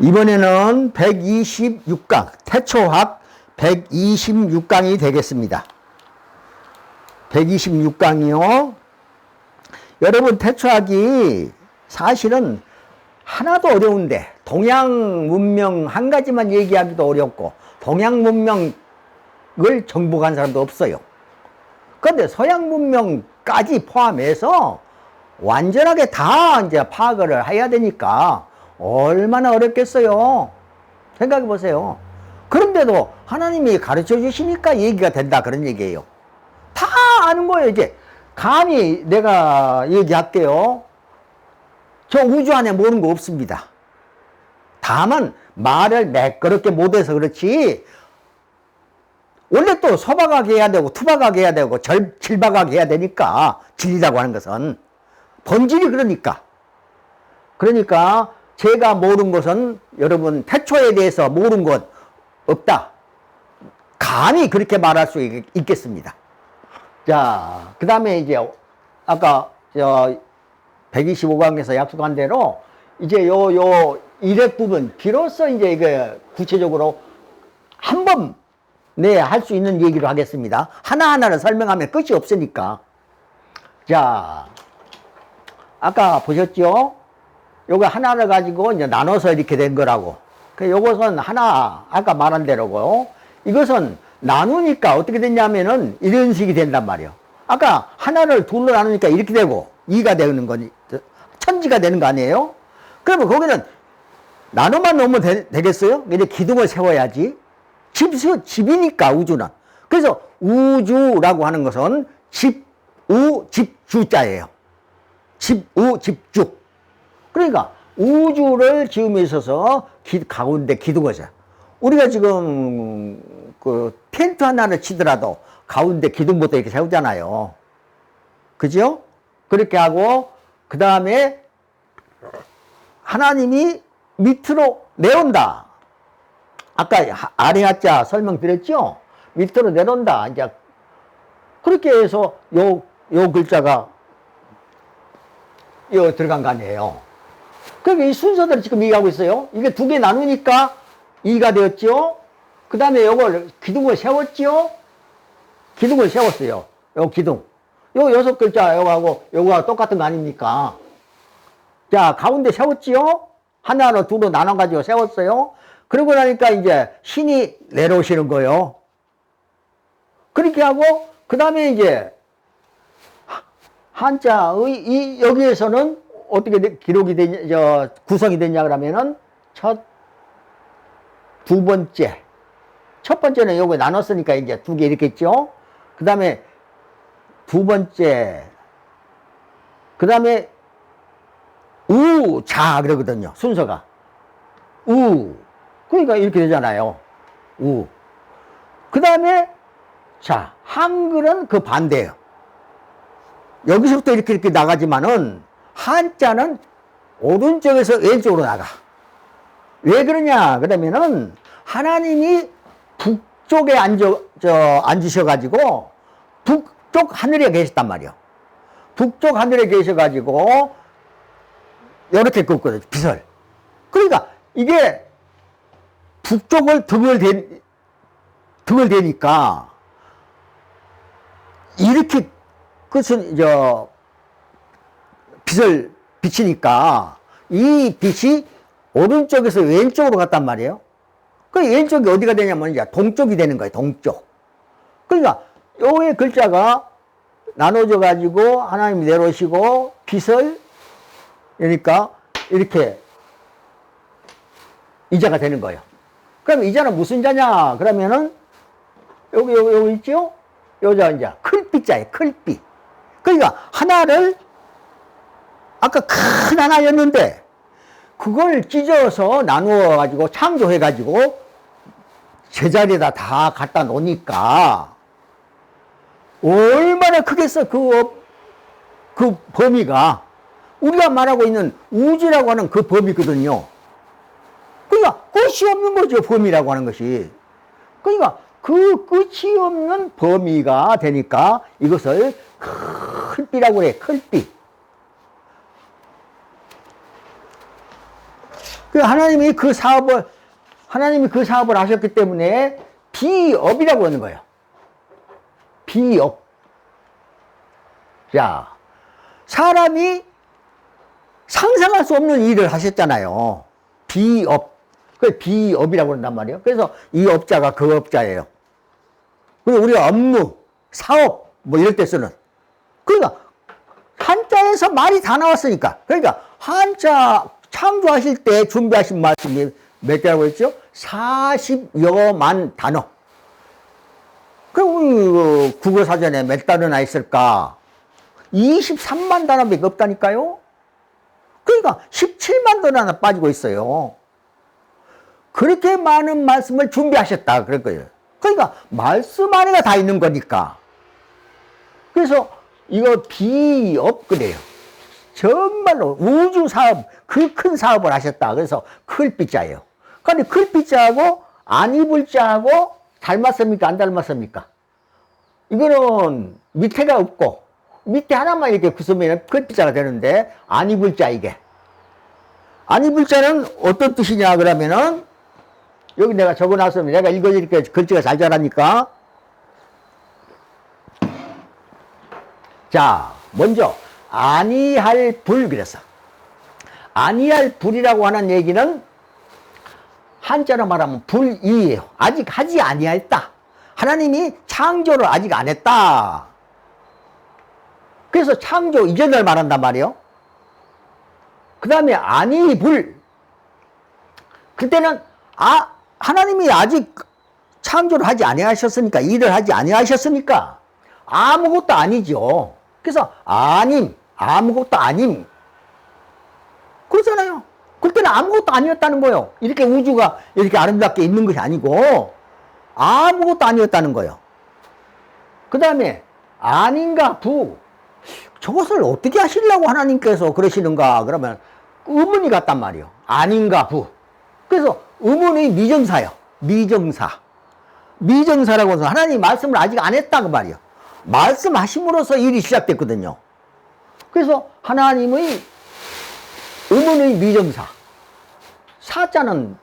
이번에는 126강, 태초학 126강이 되겠습니다. 126강이요. 여러분, 태초학이 사실은 하나도 어려운데, 동양 문명 한 가지만 얘기하기도 어렵고, 동양 문명을 정복한 사람도 없어요. 그런데 서양 문명까지 포함해서 완전하게 다 이제 파악을 해야 되니까 얼마나 어렵겠어요. 생각해 보세요. 그런데도 하나님이 가르쳐 주시니까 얘기가 된다, 그런 얘기예요. 다 아는 거예요. 이제 감히 내가 얘기할게요. 저 우주 안에 모르는 거 없습니다. 다만 말을 매끄럽게 못해서 그렇지, 원래 또 소박하게 해야 되고 투박하게 해야 되고 질박하게 해야 되니까, 진리라고 하는 것은 본질이 그러니까 제가 모르는 것은, 여러분 태초에 대해서 모르는 것 없다, 감히 그렇게 말할 수 있겠습니다. 자, 그 다음에 이제 아까 125강에서 약속한 대로 이제 요 일획 부분, 비로소 이제 이게 구체적으로 한 번 할 수 있는 얘기로 하겠습니다. 하나하나를 설명하면 끝이 없으니까. 자, 아까 보셨죠? 요거 하나를 가지고 이제 나눠서 이렇게 된 거라고. 요것은 하나, 아까 말한 대로고, 이것은 나누니까 어떻게 됐냐면은 이런 식이 된단 말이에요. 아까 하나를 둘로 나누니까 이렇게 되고, 2가 되는 거니, 천지가 되는 거 아니에요? 그러면 거기는 나눠만 놓으면 되겠어요? 이제 기둥을 세워야지. 집이니까, 우주는. 그래서 우주라고 하는 것은 집주자예요. 집주. 그러니까 우주를 지음에 있어서 가운데 기둥을 세요. 우리가 지금 그 텐트 하나를 치더라도 가운데 기둥부터 이렇게 세우잖아요. 그죠? 그렇게 하고, 그 다음에 하나님이 밑으로 내온다. 아까 아래 하자 설명드렸죠? 밑으로 내려온다. 이제 그렇게 해서 요 글자가 요 들어간 거 아니에요. 그러니까 이 순서대로 지금 얘기하고 있어요. 이게 두 개 나누니까 2가 되었죠? 그 다음에 요걸 기둥을 세웠죠? 기둥을 세웠어요. 요 기둥. 요 6글자 요거하고 요거하고 똑같은 거 아닙니까? 자, 가운데 세웠지요? 하나로 둘로 나눠가지고 세웠어요. 그러고 나니까 이제 신이 내려오시는 거예요. 그렇게 하고, 그 다음에 이제 한자의 여기에서는 어떻게 기록이 되냐, 구성이 됐냐 그러면은 두 번째. 첫 번째는 요거 나눴으니까 이제 두 개 이렇게 있죠. 그 다음에 두 번째. 그 다음에 우자 그러거든요. 순서가. 그러니까 이렇게 되잖아요. 그 다음에 자, 한글은 그 반대예요. 여기서부터 이렇게 나가지만은 한자는 오른쪽에서 왼쪽으로 나가. 왜 그러냐 그러면은 하나님이 북쪽에 앉으셔가지고 북쪽 하늘에 계셨단 말이에요. 북쪽 하늘에 계셔가지고 이렇게 긋거든요. 빛을. 그러니까 이게 북쪽을 등을 대니까 이렇게 끝은 빛을 비치니까 이 빛이 오른쪽에서 왼쪽으로 갔단 말이에요. 그 왼쪽이 어디가 되냐면 이제 동쪽이 되는 거예요. 동쪽. 그러니까 요의 글자가 나눠져 가지고 하나님이 내려오시고 빛을, 그러니까 이렇게 이자가 되는 거예요. 그럼 이자는 무슨 자냐 그러면은 여기 있죠? 요자 이제 클빛자예요. 클빛. 그러니까 하나를 아까 큰 하나였는데 그걸 찢어서 나누어 가지고 창조해 가지고 제자리에다 다 갖다 놓으니까 얼마나 크겠어. 그 범위가 우리가 말하고 있는 우주라고 하는 그 범위거든요. 그러니까 끝이 없는 거죠. 범위라고 하는 것이. 그러니까 그 끝이 없는 범위가 되니까 이것을 클비라고 그래. 클비. 하나님이 그 사업을 하셨기 때문에 비업이라고 하는 거예요. 비업. 자, 사람이 상상할 수 없는 일을 하셨잖아요. 비업. 그 비업이라고 한단 말이에요. 그래서 이 업자가 그 업자예요. 그리고 우리가 업무, 사업, 뭐 이럴 때 쓰는. 그러니까 한자에서 말이 다 나왔으니까. 그러니까 한자 창조하실 때 준비하신 말씀이 몇 개라고 했죠? 40여만 단어. 그럼 국어사전에 몇 단어나 있을까? 23만 단어밖에 없다니까요? 그러니까 17만 단어나 빠지고 있어요. 그렇게 많은 말씀을 준비하셨다. 그럴 거예요. 그러니까 말씀 안에가 다 있는 거니까. 그래서 이거 비업 그래요. 정말로 우주 사업, 그 큰 사업을 하셨다. 그래서 클비자예요. 그런데 클비자하고 안 입을 자하고 닮았습니까? 안 닮았습니까? 이거는 밑에가 없고 밑에 하나만 이렇게 구수면 클비자가 되는데 안 입을 자 이게. 안 입을 자는 어떤 뜻이냐 그러면은 여기 내가 적어놨으면 내가 읽어드릴게요. 글씨가 잘 자라니까. 자, 먼저 아니할 불 그랬어. 아니할 불이라고 하는 얘기는 한자로 말하면 불이에요. 아직 하지 아니했다. 하나님이 창조를 아직 안 했다. 그래서 창조 이전을 말한단 말이에요. 그 다음에 아니불. 그때는 하나님이 아직 창조를 하지 아니하셨으니까, 일을 하지 아니하셨으니까 아무것도 아니죠. 그래서 아무것도 아님. 그렇잖아요. 그때는 아무것도 아니었다는 거예요. 이렇게 우주가 이렇게 아름답게 있는 것이 아니고 아무것도 아니었다는 거예요. 그 다음에 아닌가 부. 저것을 어떻게 하시려고 하나님께서 그러시는가 그러면 의문이 같단 말이에요. 아닌가 부. 그래서 의문의 미정사예요. 미정사라고 해서 하나님 말씀을 아직 안 했다 그 말이에요. 말씀하심으로써 일이 시작됐거든요. 그래서 하나님의 의문의 미정사. 사자는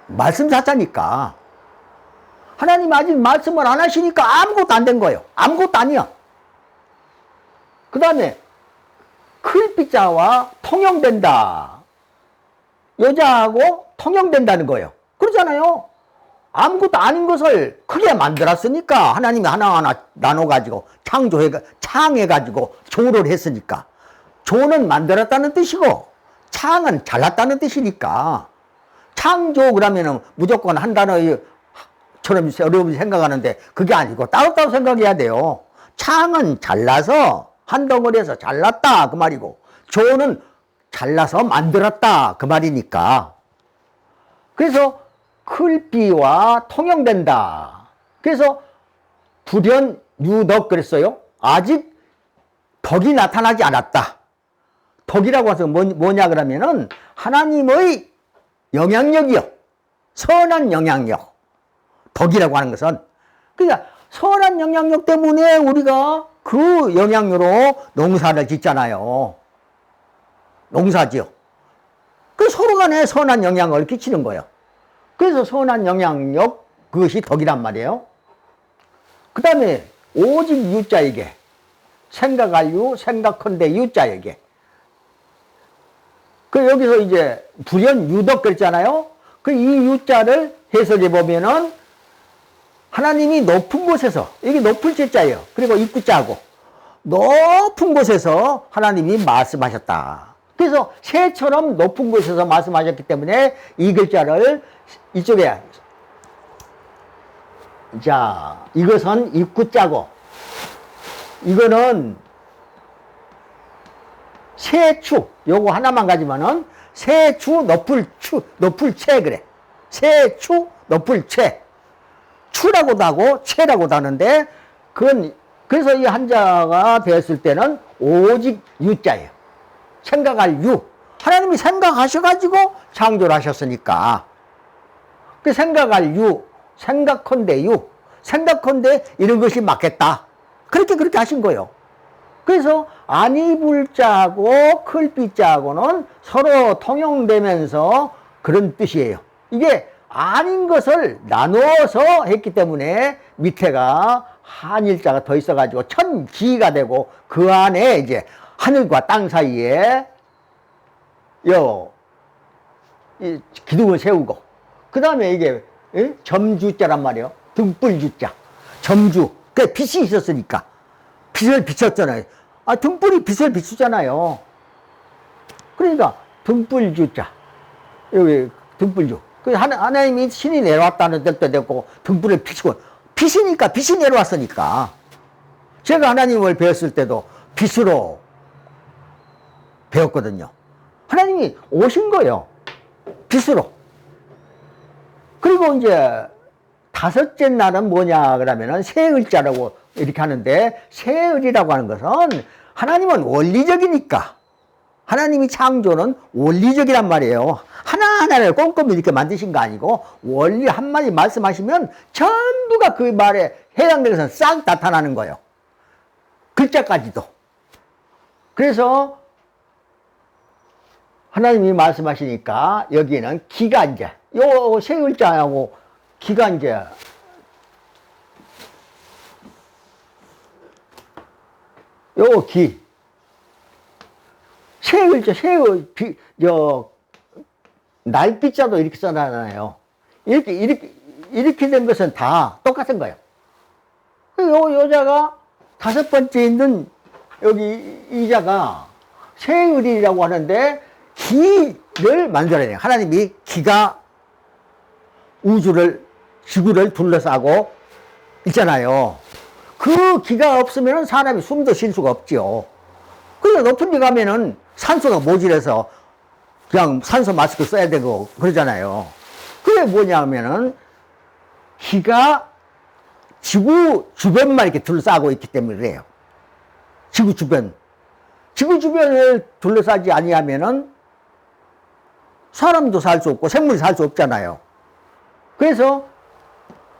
말씀 사자니까 하나님 아직 말씀을 안 하시니까 아무것도 안 된 거예요. 아무것도 아니야. 그 다음에 클비자와 통용된다. 여자하고 통용된다는 거예요. 그러잖아요. 아무것도 아닌 것을 크게 만들었으니까 하나님이 하나하나 나눠가지고 창해가지고 조를 했으니까 조는 만들었다는 뜻이고 창은 잘랐다는 뜻이니까 창조 그러면은 무조건 한 단어처럼 여러분이 생각하는데 그게 아니고 따로따로 생각해야 돼요. 창은 잘라서 한 덩어리에서 잘랐다 그 말이고 조는 잘라서 만들었다 그 말이니까. 그래서 클비와 통용된다. 그래서 불연유덕 그랬어요. 아직 덕이 나타나지 않았다. 덕이라고 해서 뭐냐 그러면은 하나님의 영향력이요. 선한 영향력. 덕이라고 하는 것은 그러니까 선한 영향력 때문에 우리가 그 영향으로 농사를 짓잖아요. 농사지요. 그 서로 간에 선한 영향을 끼치는 거예요. 그래서 선한 영향력 그것이 덕이란 말이에요. 그 다음에 오직 유자에게 생각할 유, 생각컨대 유자에게 그 여기서 이제 불연유덕 그랬잖아요. 그 이 유자를 해석해 보면은 하나님이 높은 곳에서 이게 높을 제자예요. 그리고 입구자고 높은 곳에서 하나님이 말씀하셨다. 그래서 새처럼 높은 곳에서 말씀하셨기 때문에 이 글자를 이쪽에 자 이것은 입구자고 이거는 새추 요거 하나만 가지면은 새추 높을 채 그래. 새추 높을 채 추라고도 하고 채라고도 하는데 그건 그래서 이 한자가 되었을 때는 오직 유자예요. 생각할 유. 하나님이 생각하셔가지고 창조를 하셨으니까 그 생각할 유, 생각컨대 유, 생각컨대 이런 것이 맞겠다. 그렇게 하신 거예요. 그래서 아니불자하고 클비자하고는 서로 통용되면서 그런 뜻이에요. 이게 아닌 것을 나누어서 했기 때문에 밑에가 한일자가 더 있어가지고 천기가 되고 그 안에 이제 하늘과 땅 사이에 이 기둥을 세우고 그 다음에 이게 점주자란 말이에요. 등불주자. 점주. 그 빛이 있었으니까 빛을 비췄잖아요. 등불이 빛을 비추잖아요. 그러니까 등불주자. 여기 등불주. 하나님이 신이 내려왔다는 뜻도 됐고 등불을 비추고 빛이니까 빛이 내려왔으니까 제가 하나님을 배웠을 때도 빛으로 배웠거든요. 하나님이 오신 거예요. 빛으로. 그리고 이제 다섯째 날은 뭐냐 그러면은 세을자라고 이렇게 하는데 세을이라고 하는 것은 하나님은 원리적이니까 하나님이 창조는 원리적이란 말이에요. 하나하나를 꼼꼼히 이렇게 만드신 거 아니고 원리 한마디 말씀하시면 전부가 그 말에 해당되는 것은 싹 나타나는 거예요. 글자까지도. 그래서 하나님이 말씀하시니까 여기는 기가 이제 요 세 글자하고 기가 이제 요 기 세 글자 날빛자도 이렇게 써놔요. 이렇게 된 것은 다 똑같은 거예요. 요 여자가 다섯 번째 있는 여기 이자가 세을이라고 하는데 기를 만들어내요. 하나님이 기가 우주를 지구를 둘러싸고 있잖아요. 그 기가 없으면 사람이 숨도 쉴 수가 없죠. 그래서 높은 데 가면은 산소가 모자라서 그냥 산소 마스크 써야 되고 그러잖아요. 그게 뭐냐면은 기가 지구 주변만 이렇게 둘러싸고 있기 때문에 그래요. 지구 주변을 둘러싸지 아니하면은 사람도 살 수 없고 생물이 살 수 없잖아요. 그래서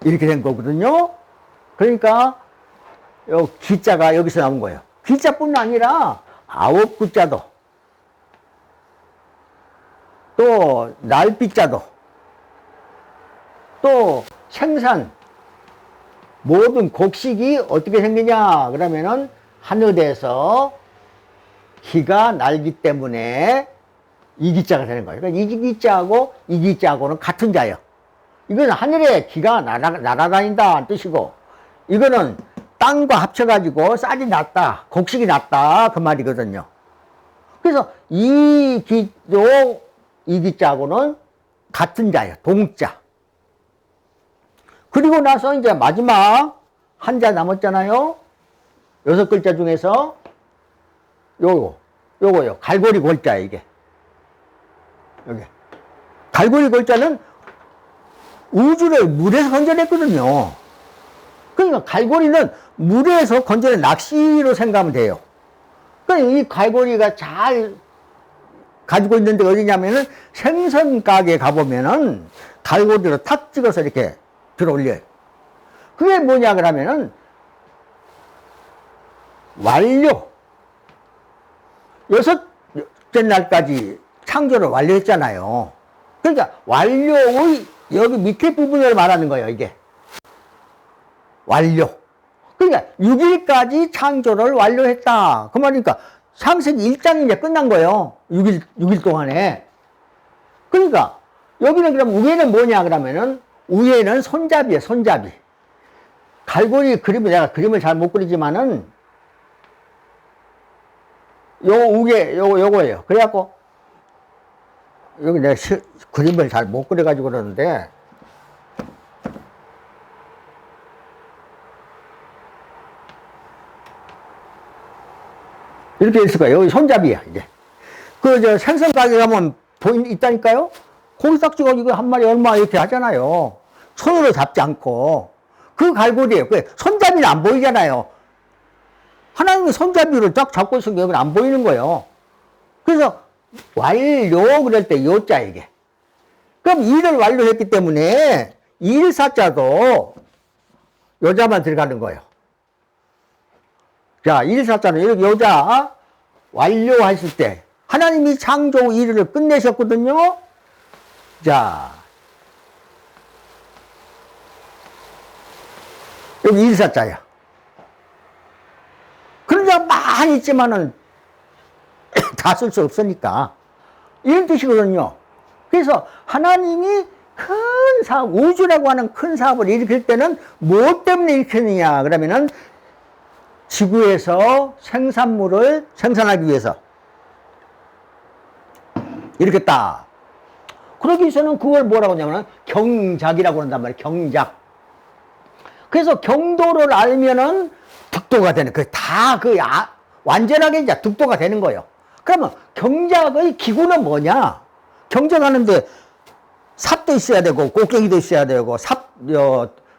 이렇게 된 거거든요. 그러니까 요 기자가 여기서 나온 거예요. 기자뿐 아니라 아홉 글자도 또 날빛자도 또 생산 모든 곡식이 어떻게 생기냐 그러면은 하늘에서 기가 날기 때문에 이기자가 되는 거예요. 그러니까 이기자하고 이기자하고는 같은 자예요. 이거는 하늘에 기가 날아다닌다는 뜻이고 이거는 땅과 합쳐가지고 쌀이 났다, 곡식이 났다 그 말이거든요. 그래서 이기도 이기자하고는 같은 자예요. 동자. 그리고 나서 이제 마지막 한 자 남았잖아요. 여섯 글자 중에서 요거요. 갈고리 골자 이게. 여기. 갈고리 골자는 우주를 물에서 건져냈거든요. 그러니까 갈고리는 물에서 건져낸 낚시로 생각하면 돼요. 그러니까 이 갈고리가 잘 가지고 있는 데 어디냐면은 생선 가게에 가보면은 갈고리로 탁 찍어서 이렇게 들어 올려요. 그게 뭐냐 그러면은 완료. 여섯째 날까지 창조를 완료했잖아요. 그러니까 완료의 여기 밑에 부분을 말하는 거예요, 이게. 완료. 그러니까 6일까지 창조를 완료했다. 그 말이니까 창세기 1장이 이제 끝난 거예요. 6일 동안에. 그러니까 여기는 그럼 위에는 뭐냐 그러면은 위에는 손잡이에요, 손잡이. 갈고리 그림을 내가 그림을 잘 못 그리지만은 요거예요. 그래갖고 여기 내가 그림을 잘 못 그려가지고 그러는데 이렇게 있을 거예요. 여기 손잡이야, 이제. 생선 가게 가면 있다니까요? 고기 딱 찍어 이거 한 마리 얼마 이렇게 하잖아요. 손으로 잡지 않고. 그 갈고리예요. 손잡이는 안 보이잖아요. 하나님이 손잡이를 딱 잡고 있으면 여기는 안 보이는 거예요. 그래서 완료 그럴 때 요자 이게. 그럼 일을 완료했기 때문에 일사자도 요자만 들어가는 거예요. 자, 일사자는 이렇게 여자 완료하실 때 하나님이 창조 일을 끝내셨거든요. 자, 여기 일사자야. 그런 자 많이 있지만은 다 쓸 수 없으니까 이런 뜻이거든요. 그래서 하나님이 큰 사업, 우주라고 하는 큰 사업을 일으킬 때는 무엇 때문에 일으켰느냐 그러면은 지구에서 생산물을 생산하기 위해서 일으켰다. 그러기 위해서는 그걸 뭐라고 하냐면 경작이라고 한단 말이에요. 경작. 그래서 경도를 알면은 득도가 되는, 완전하게 이제 득도가 되는 거예요. 그러면 경작의 기구는 뭐냐? 경작하는데 삽도 있어야 되고, 꼭대기도 있어야 되고,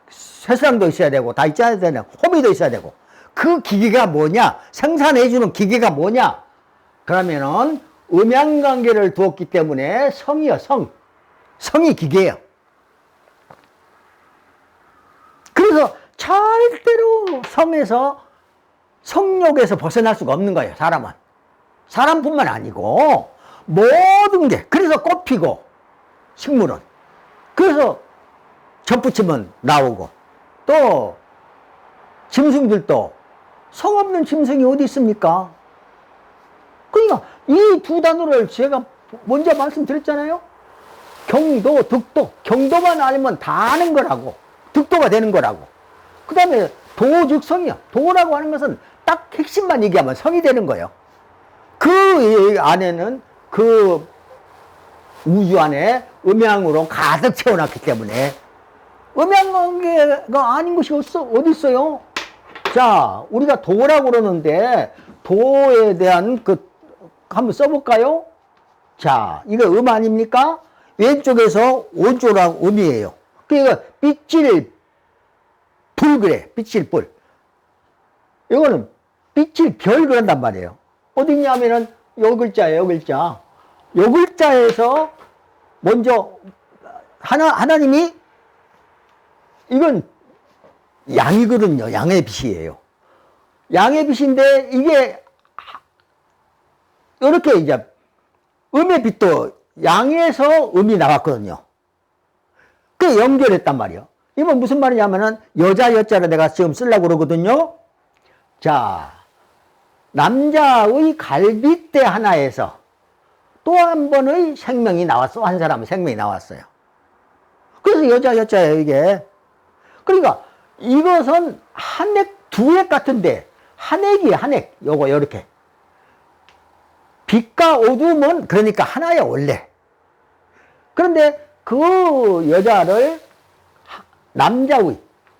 쇠사랑도 있어야 되고, 다 있어야 되는, 호미도 있어야 되고. 그 기계가 뭐냐? 생산해주는 기계가 뭐냐? 그러면은 음양관계를 두었기 때문에 성이요, 성. 성이 기계예요. 그래서 절대로 성에서, 성욕에서 벗어날 수가 없는 거예요, 사람은. 사람뿐만 아니고 모든 게. 그래서 꽃피고 식물은. 그래서 접붙이면 나오고, 또 짐승들도 성 없는 짐승이 어디 있습니까? 그러니까 이 두 단어를 제가 먼저 말씀드렸잖아요. 경도, 득도. 경도만 알면 다 아는 거라고. 득도가 되는 거라고. 그 다음에 도 즉 성이야. 도라고 하는 것은 딱 핵심만 얘기하면 성이 되는 거예요. 그 안에는, 그 우주 안에 음양으로 가득 채워놨기 때문에 음양관계가 아닌 것이 어디 있어요? 자, 우리가 도라고 그러는데 도에 대한 한번 써볼까요? 자, 이거 음 아닙니까? 왼쪽에서 오른쪽으로 음이에요. 그러니까 삐질 불 그래. 삐질 불. 이거는 삐질 별 그런단 말이에요. 어딨냐면은 요 글자예요, 요 글자. 요 글자에서 먼저 하나님이, 이건 양이거든요. 양의 빛이에요. 양의 빛인데 이게 이렇게 이제 음의 빛도 양에서 음이 나왔거든요. 그 연결했단 말이에요. 이건 무슨 말이냐면은 여자 여자를 내가 지금 쓰려고 그러거든요. 자, 남자의 갈빗대 하나에서 또 한 번의 생명이 나왔어. 한 사람의 생명이 나왔어요. 그래서 여자 여자예요, 이게. 그러니까 이것은 한 액, 두 액 같은데 한 액이 한 액. 요거 요렇게. 빛과 어둠은 그러니까 하나야 원래. 그런데 그 여자를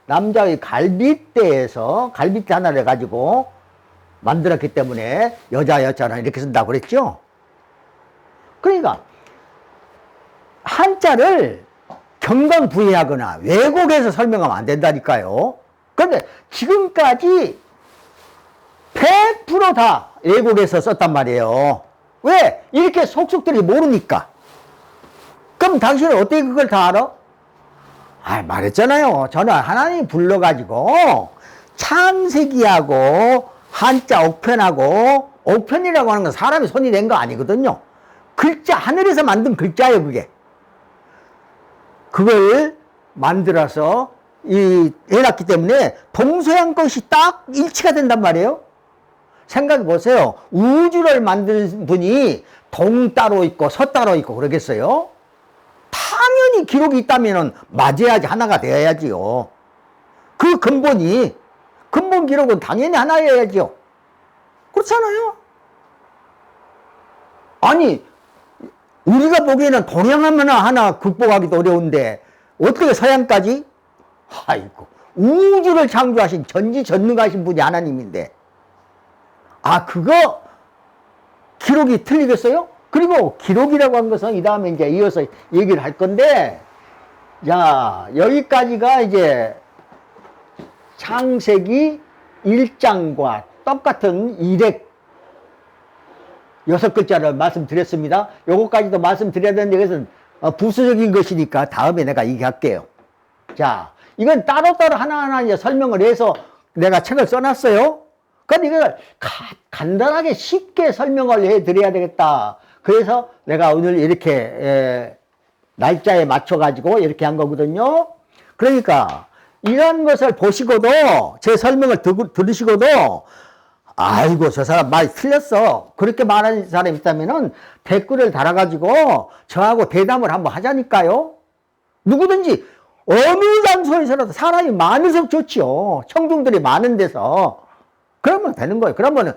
남자의 갈빗대에서 갈빗대 하나를 가지고 만들었기 때문에 여자 여자는 이렇게 쓴다고 그랬죠. 그러니까 한자를 경강부의하거나 왜곡해서 설명하면 안 된다니까요. 그런데 지금까지 100% 다 왜곡해서 썼단 말이에요. 왜? 이렇게 속속들이 모르니까. 그럼 당신은 어떻게 그걸 다 알아? 말했잖아요. 저는 하나님 불러가지고 창세기하고 한자 옥편하고, 옥편이라고 하는 건 사람이 손이 낸 거 아니거든요. 글자, 하늘에서 만든 글자예요, 그게. 그걸 만들어서 해놨기 때문에 동서양 것이 딱 일치가 된단 말이에요. 생각해 보세요. 우주를 만든 분이 동 따로 있고 서 따로 있고 그러겠어요? 당연히 기록이 있다면 맞아야지, 하나가 되어야지요. 그 근본 기록은 당연히 하나여야지요. 그렇잖아요? 아니, 우리가 보기에는 동양하면 하나 극복하기도 어려운데 어떻게 서양까지? 아이고, 우주를 창조하신 전지전능하신 분이 하나님인데, 그거 기록이 틀리겠어요? 그리고 기록이라고 한 것은 이 다음에 이제 이어서 얘기를 할 건데, 자, 여기까지가 이제 창세기 1장과 똑같은 일액 6글자를 말씀드렸습니다. 요거까지도 말씀드려야 되는데 이것은 부수적인 것이니까 다음에 내가 얘기할게요. 자, 이건 따로따로 하나하나 이제 설명을 해서 내가 책을 써놨어요. 그러니까 이걸 간단하게 쉽게 설명을 해 드려야 되겠다. 그래서 내가 오늘 이렇게 날짜에 맞춰 가지고 이렇게 한 거거든요. 그러니까 이런 것을 보시고도 제 설명을 들으시고도 아이고 저 사람 말이 틀렸어 그렇게 말하는 사람이 있다면은 댓글을 달아가지고 저하고 대담을 한번 하자니까요. 누구든지 어느 장소에서라도 사람이 많을수록 좋지요. 청중들이 많은 데서 그러면 되는 거예요. 그러면은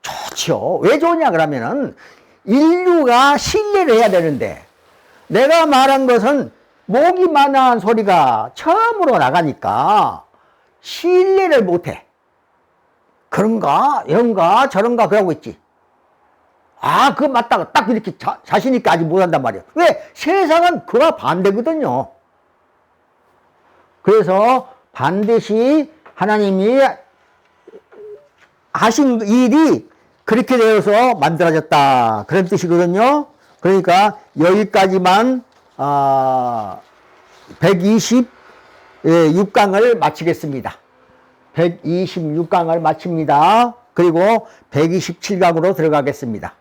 좋지요. 왜 좋으냐 그러면은 인류가 신뢰를 해야 되는데 내가 말한 것은 목이 만한 소리가 처음으로 나가니까 신뢰를 못해. 그런가 이런가 저런가 그러고 있지. 아 그거 맞다고 딱 이렇게 자신 있게 아직 못한단 말이야. 왜? 세상은 그와 반대거든요. 그래서 반드시 하나님이 하신 일이 그렇게 되어서 만들어졌다 그런 뜻이거든요. 그러니까 여기까지만 126강을 마치겠습니다. 126강을 마칩니다. 그리고 127강으로 들어가겠습니다.